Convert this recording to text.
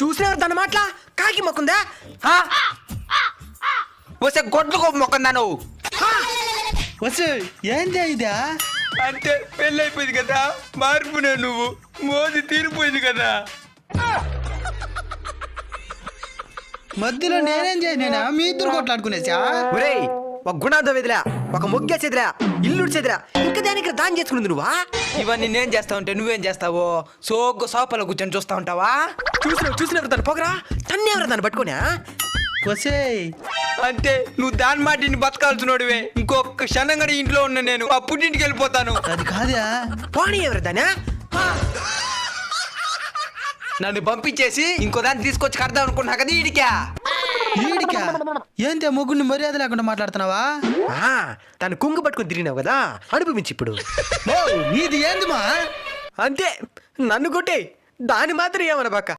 చూసినవారు దాని మాటలా కాకి మొక్కుందా? వస్తే గొడ్లకు మొక్కందా నువ్వు? వస్తే ఏంది ఇదా? అంటే పెళ్ళైపోయింది కదా, మార్పునే నువ్వు, మోది తీరిపోయింది కదా. మధ్యలో నేనేం చేయనా? మీ ఇద్దరు కొట్లాడుకునేసా? ఒరేయ్, ఒక గుణార్థం ఎదిరా, ఒక మొగ్గేసేదిరా, ఇల్లు చేదిరా, ఇంకా దానికి దానం చేసుకున్నది నువ్వా? ఇవన్నీ నేను చేస్తా ఉంటే నువ్వేం చేస్తావు? సోఫాలో కూర్చొని చూస్తా ఉంటావా? చూసినవారు దాన్ని పోగరా, తన్నేవరా దాన్ని పట్టుకోనా? వసే అంటే నువ్వు దాని మాటిని బతకాల్సినోడివే. ఇంకొక క్షణం కూడా ఇంట్లో ఉన్నా నేను ఆ పుట్టింటికి వెళ్ళిపోతాను. అది కాదా? పోనీ ఎవరు దానా? నన్ను పంపించేసి ఇంకో దాన్ని తీసుకొచ్చి కడదాం అనుకున్నా కదా ఈడికా. ఈడికా? ఏంటి ముగ్గురిని మర్యాద లేకుండా మాట్లాడుతున్నావా? తను కుంగు పట్టుకుని తిరిగినావు కదా, అనుభవించి ఇప్పుడు. నీది ఏంది మా? అంతే, నన్ను కొట్టే దాని మాత్రం ఏమన్నా బాక.